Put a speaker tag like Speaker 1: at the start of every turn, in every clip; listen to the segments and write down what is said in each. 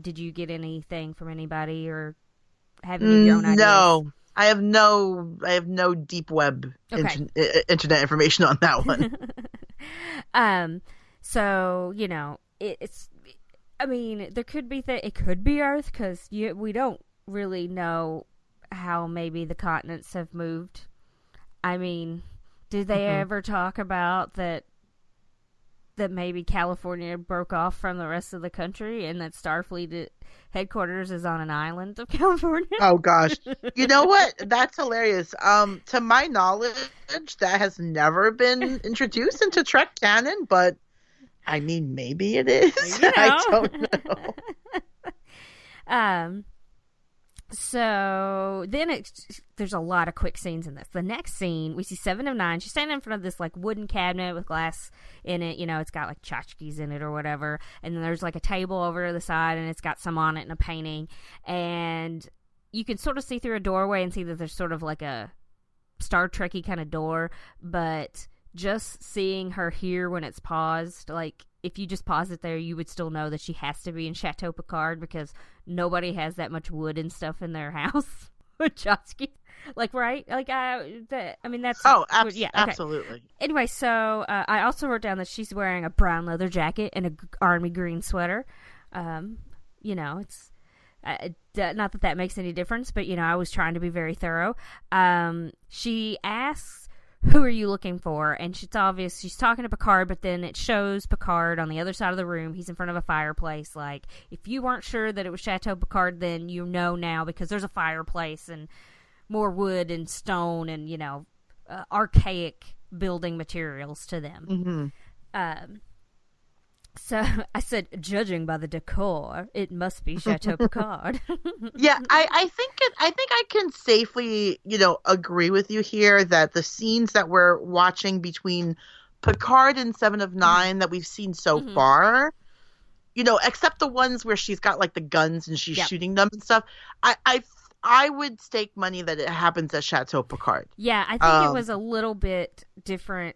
Speaker 1: did you get anything from anybody or have any of your own ideas?
Speaker 2: No, I have no deep web
Speaker 1: Okay.
Speaker 2: internet information on that one.
Speaker 1: So it's. I mean, there could be it could be Earth because we don't really know how maybe the continents have moved. I mean, did they ever talk about that maybe California broke off from the rest of the country and that Starfleet headquarters is on an island of California?
Speaker 2: Oh gosh. You know what? That's hilarious. To my knowledge, that has never been introduced into Trek canon, but I mean maybe it is. I don't know.
Speaker 1: So then there's a lot of quick scenes in this. The next scene, we see Seven of Nine. She's standing in front of this like wooden cabinet with glass in it. It's got like tchotchkes in it or whatever. And then there's like a table over to the side, and it's got some on it and a painting. And you can sort of see through a doorway and see that there's sort of like a Star Trek-y kind of door. But just seeing her here when it's paused, like if you just pause it there, you would still know that she has to be in Chateau Picard because nobody has that much wood and stuff in their house. Jotsky. Like, right? Like, I mean, that's...
Speaker 2: Oh,
Speaker 1: yeah, okay.
Speaker 2: Absolutely.
Speaker 1: Anyway, so I also wrote down that she's wearing a brown leather jacket and an army green sweater. It's... not that that makes any difference, but, I was trying to be very thorough. She asks, who are you looking for? And it's obvious she's talking to Picard, but then it shows Picard on the other side of the room. He's in front of a fireplace. Like, if you weren't sure that it was Chateau Picard, then you know now because there's a fireplace and more wood and stone and, archaic building materials to them.
Speaker 2: Mm-hmm.
Speaker 1: So I said, judging by the decor, it must be Chateau Picard.
Speaker 2: Yeah, I think I can safely, agree with you here that the scenes that we're watching between Picard and Seven of Nine that we've seen so far, except the ones where she's got like the guns and she's shooting them and stuff, I would stake money that it happens at Chateau Picard.
Speaker 1: Yeah, I think it was a little bit different.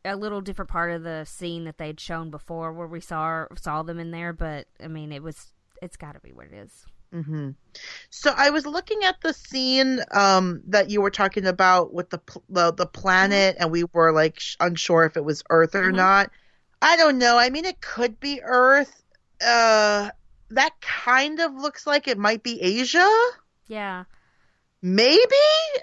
Speaker 1: A little different part of the scene that they'd shown before where we saw them in there, but I mean it's got to be what it is.
Speaker 2: Mm-hmm. So I was looking at the scene that you were talking about with the planet, and we were like unsure if it was Earth or not. I don't know. I mean, it could be Earth. That kind of looks like it might be Asia.
Speaker 1: Yeah.
Speaker 2: Maybe,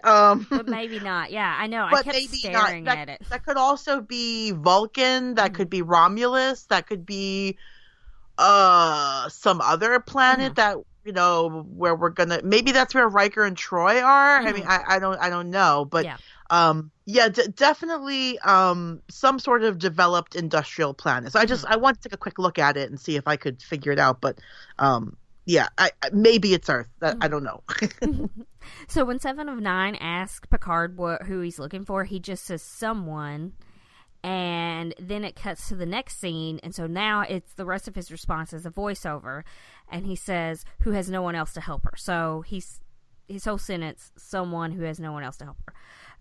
Speaker 1: but maybe not. Yeah, I know. I kept staring at it.
Speaker 2: That could also be Vulcan. That could be Romulus. That could be some other planet that where we're gonna. Maybe that's where Riker and Troy are. I mean, I don't know, but definitely some sort of developed industrial planet. So I want to take a quick look at it and see if I could figure it out, but yeah, maybe it's Earth. I don't know.
Speaker 1: So when Seven of Nine asks Picard who he's looking for, he just says someone, and then it cuts to the next scene, and so now it's the rest of his response is a voiceover, and he says, who has no one else to help her. So his whole sentence, someone who has no one else to help her.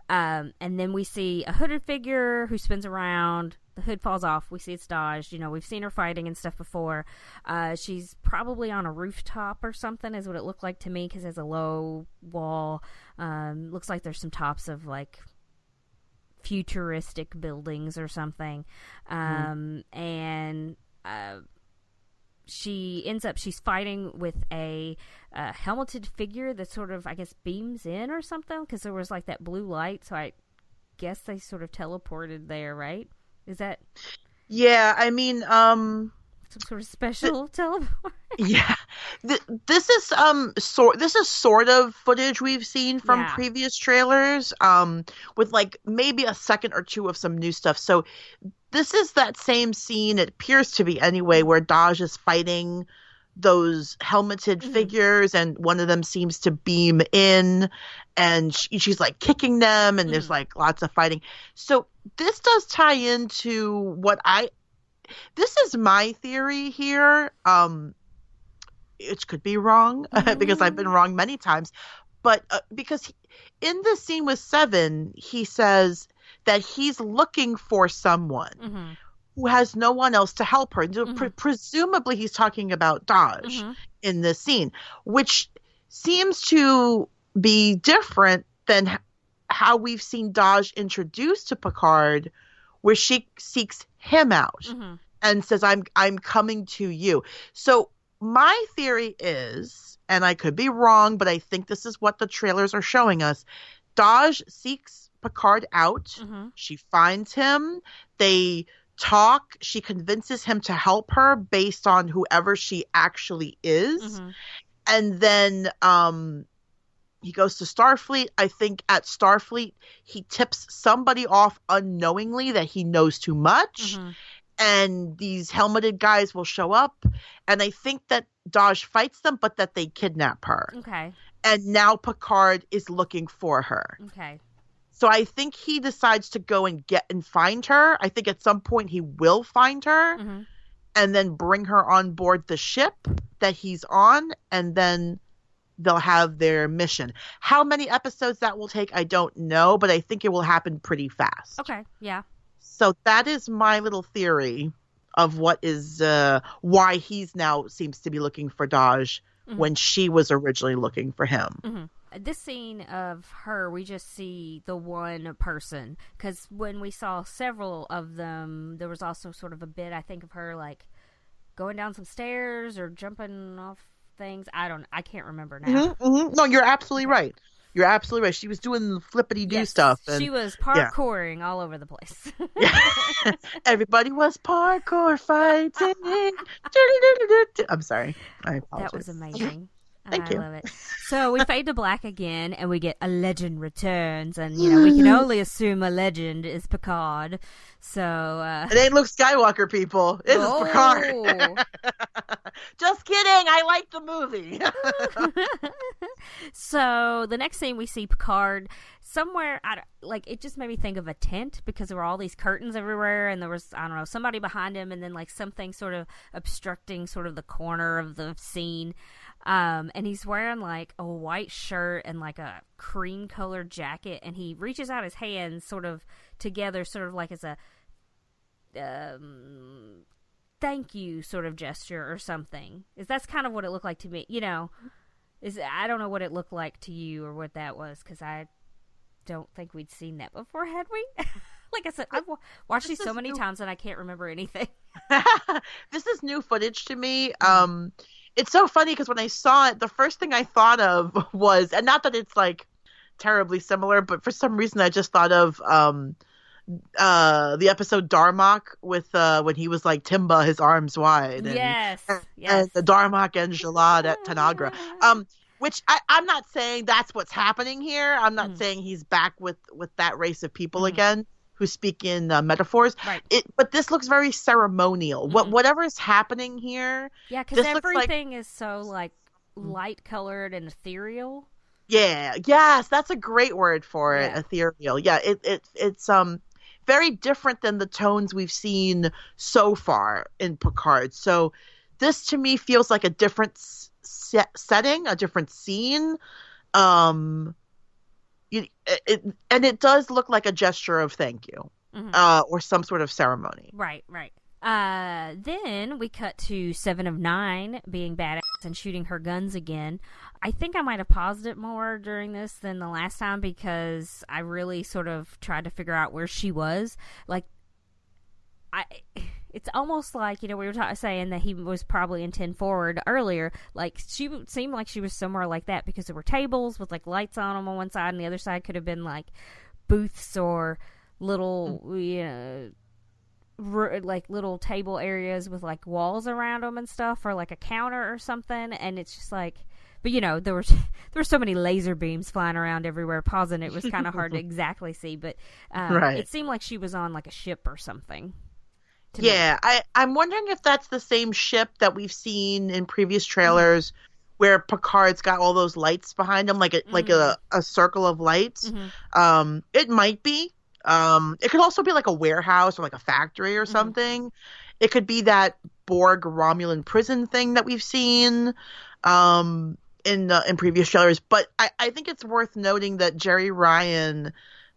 Speaker 1: And then we see a hooded figure who spins around. The hood falls off. We see it's dodged. We've seen her fighting and stuff before. She's probably on a rooftop or something is what it looked like to me because there's a low wall. Looks like there's some tops of like futuristic buildings or something. And she's fighting with a helmeted figure that sort of, I guess, beams in or something because there was like that blue light. So I guess they sort of teleported there, right? Is that?
Speaker 2: Yeah, I mean,
Speaker 1: some sort of special teleport.
Speaker 2: Yeah, this is sort of footage we've seen from previous trailers, with like maybe a second or two of some new stuff. So this is that same scene. It appears to be anyway, where Daj is fighting those helmeted figures, and one of them seems to beam in, and she's like kicking them, and there's like lots of fighting. So this does tie into this is my theory here. It could be wrong because I've been wrong many times, but because in the scene with Seven, he says that he's looking for someone. who has no one else to help her. Presumably he's talking about Daj in this scene, which seems to be different than how we've seen Daj introduced to Picard, where she seeks him out and says, I'm coming to you. So my theory is, and I could be wrong, but I think this is what the trailers are showing us, Daj seeks Picard out. She finds him. They talk. She convinces him to help her based on whoever she actually is. And then he goes to Starfleet. I think at Starfleet, he tips somebody off unknowingly that he knows too much. And these helmeted guys will show up. And I think that Daj fights them, but that they kidnap her.
Speaker 1: Okay.
Speaker 2: And now Picard is looking for her.
Speaker 1: Okay.
Speaker 2: So I think he decides to go and find her. I think at some point he will find her and then bring her on board the ship that he's on, and then they'll have their mission. How many episodes that will take, I don't know, but I think it will happen pretty fast.
Speaker 1: Okay, yeah.
Speaker 2: So that is my little theory of what is why he's now seems to be looking for Daj when she was originally looking for him.
Speaker 1: This scene of her, we just see the one person, because when we saw several of them, there was also sort of a bit, I think, of her like going down some stairs or jumping off things. I can't remember now.
Speaker 2: No, you're absolutely right. You're absolutely right. She was doing flippity-do stuff. And,
Speaker 1: she was parkouring all over the place.
Speaker 2: Everybody was parkour fighting. I'm sorry. I apologize.
Speaker 1: That was amazing.
Speaker 2: Thank you.
Speaker 1: I love it. So we fade to black again, and we get a legend returns, and we can only assume a legend is Picard. So
Speaker 2: it ain't Luke Skywalker, people. It is Picard. Just kidding. I like the movie.
Speaker 1: So the next scene we see Picard somewhere. It just made me think of a tent, because there were all these curtains everywhere, and there was, I don't know, somebody behind him, and then like something sort of obstructing sort of the corner of the scene. And he's wearing like a white shirt and like a cream colored jacket, and he reaches out his hands sort of together, sort of like as a thank you sort of gesture or something. That's kind of what it looked like to me. I don't know what it looked like to you or what that was, because I don't think we'd seen that before, had we? Like I said, I've watched these so many times and I can't remember anything.
Speaker 2: This is new footage to me. It's so funny because when I saw it, the first thing I thought of was, and not that it's like terribly similar, but for some reason I just thought of the episode Darmok with when he was like Timba, his arms wide. And,
Speaker 1: yes.
Speaker 2: And the Darmok and Jalad at Tanagra. Which I'm not saying that's what's happening here. I'm not saying he's back with that race of people again who speak in metaphors.
Speaker 1: Right.
Speaker 2: But this looks very ceremonial. Whatever is happening here.
Speaker 1: Yeah, because everything is so like light colored and ethereal.
Speaker 2: Yeah. Yes, that's a great word for it. Yeah. Ethereal. Yeah. It's very different than the tones we've seen so far in Picard. So this to me feels like a different setting, a different scene. And it does look like a gesture of thank you, or some sort of ceremony.
Speaker 1: Right. Then we cut to 7 of 9 being badass and shooting her guns again. I think I might have paused it more during this than the last time, because I really sort of tried to figure out where she was. Like, it's almost like, we were saying that he was probably in 10 forward earlier. Like, she seemed like she was somewhere like that, because there were tables with like lights on them on one side, and the other side could have been like booths or little, like little table areas with like walls around them and stuff, or like a counter or something. And it's just like, but there were so many laser beams flying around everywhere. Pausing it was kind of hard to exactly see, but It seemed like she was on like a ship or something.
Speaker 2: Yeah, I'm wondering if that's the same ship that we've seen in previous trailers, where Picard's got all those lights behind him, like a circle of lights. It might be. It could also be like a warehouse or like a factory or something. It could be that Borg Romulan prison thing that we've seen in previous trailers. But I think it's worth noting that Jerry Ryan,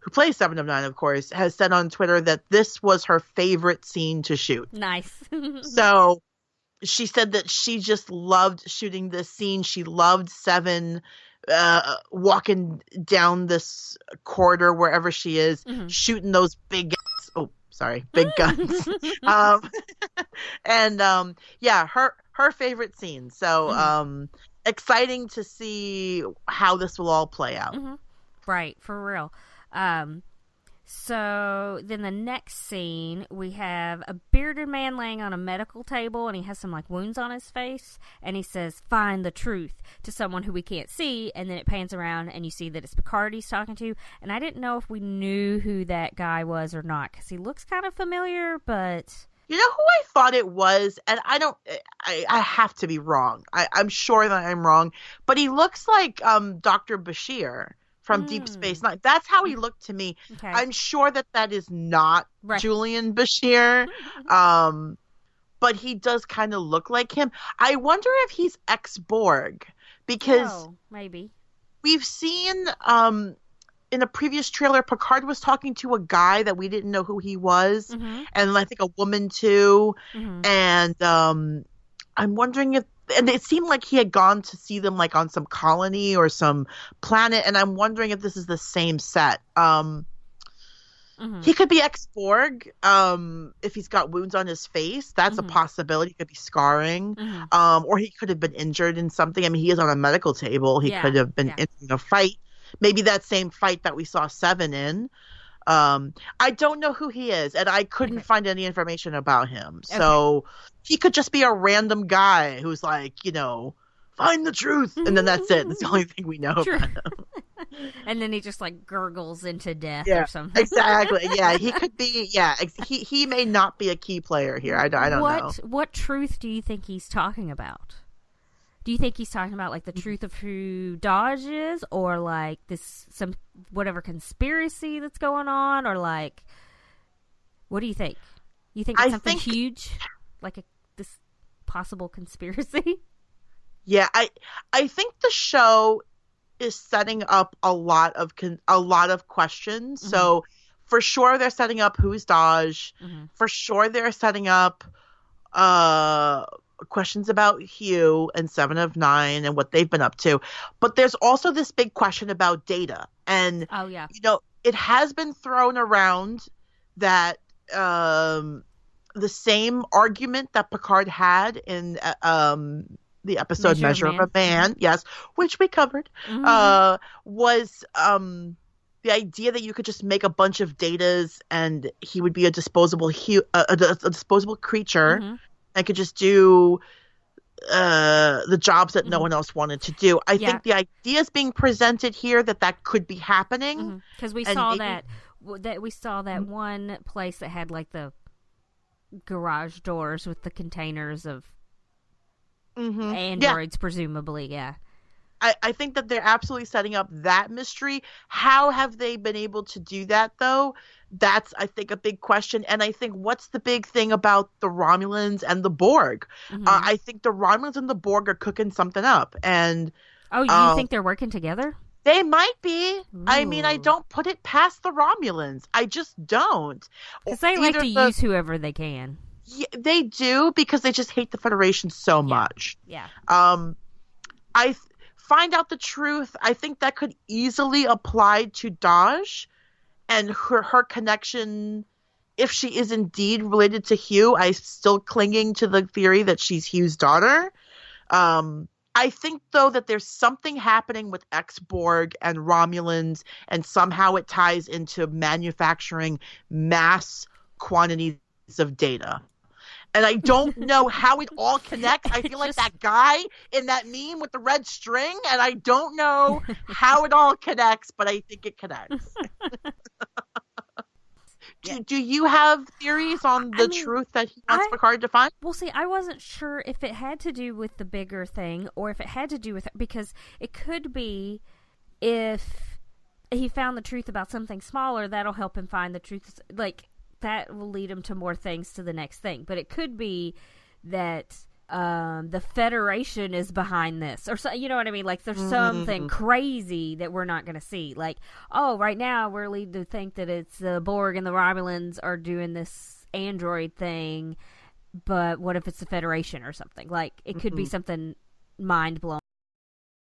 Speaker 2: who plays Seven of Nine, of course, has said on Twitter that this was her favorite scene to shoot.
Speaker 1: Nice.
Speaker 2: So she said that she just loved shooting this scene. She loved Seven walking down this corridor wherever she is, shooting those big guns. Yeah, her favorite scene. So exciting to see how this will all play out.
Speaker 1: Right, for real. So then the next scene, we have a bearded man laying on a medical table, and he has some like wounds on his face, and he says, "Find the truth," to someone who we can't see, and then it pans around and you see that it's Picard he's talking to, and I didn't know if we knew who that guy was or not, because he looks kind of familiar, but...
Speaker 2: You know who I thought it was? And I have to be wrong. I'm sure that I'm wrong, but he looks like Dr. Bashir from Deep Space Nine. That's how he looked to me. Okay. I'm sure that is not Julian Bashir, but he does kind of look like him. I wonder if he's ex-Borg, because
Speaker 1: maybe
Speaker 2: we've seen in a previous trailer, Picard was talking to a guy that we didn't know who he was, and I think a woman too, and I'm wondering if, and it seemed like he had gone to see them like on some colony or some planet, and I'm wondering if this is the same set. He could be ex-Borg if he's got wounds on his face. That's a possibility. He could be scarring, or he could have been injured in something. I mean, he is on a medical table. He could have been in a fight. Maybe that same fight that we saw Seven in. I don't know who he is, and I couldn't find any information about him. So he could just be a random guy who's like, find the truth, and then that's it. That's the only thing we know about him.
Speaker 1: And then he just like gurgles into death or something.
Speaker 2: Exactly. Yeah, he could be. Yeah, he may not be a key player here. I don't know.
Speaker 1: What truth do you think he's talking about? Do you think he's talking about like the truth of who Dodge is, or like some whatever conspiracy that's going on, or like what do you think? You think it's something huge, like this possible conspiracy?
Speaker 2: Yeah, I think the show is setting up a lot of questions. So for sure they're setting up who's Dodge. For sure they're setting up questions about Hugh and Seven of Nine and what they've been up to. But there's also this big question about Data. And it has been thrown around that the same argument that Picard had in the episode Measure of a Man, yes, which we covered, was the idea that you could just make a bunch of Datas and he would be a disposable creature and could just do the jobs that no one else wanted to do. I think the idea is being presented here that could be happening,
Speaker 1: because we saw that we saw that one place that had like the garage doors with the containers of androids, presumably.
Speaker 2: I think that they're absolutely setting up that mystery. How have they been able to do that, though? That's, I think, a big question. And I think what's the big thing about the Romulans and the Borg? I think the Romulans and the Borg are cooking something up. And
Speaker 1: you think they're working together?
Speaker 2: They might be.
Speaker 1: Ooh.
Speaker 2: I mean, I don't put it past the Romulans. I just don't.
Speaker 1: Because they like to use whoever they can.
Speaker 2: Yeah, they do, because they just hate the Federation so much.
Speaker 1: Yeah.
Speaker 2: I find out the truth. I think that could easily apply to Daj and her connection, if she is indeed related to Hugh. I'm still clinging to the theory that she's Hugh's daughter. I think, though, that there's something happening with ex-Borg and Romulans, and somehow it ties into manufacturing mass quantities of data. And I don't know how it all connects. I feel like that guy in that meme with the red string, and I don't know how it all connects, but I think it connects. Do you have theories on the truth that he wants Picard to find?
Speaker 1: Well, see, I wasn't sure if it had to do with the bigger thing or if it had to do with... Because it could be if he found the truth about something smaller, that'll help him find the truth. Like, that will lead him to more things to the next thing. But it could be that the Federation is behind this, or so, you know what I mean? Like, there's something crazy that we're not going to see. Like, oh, right now we're led to think that it's the Borg and the Romulans are doing this android thing, but what if it's the Federation or something? Like, it could be something mind blowing.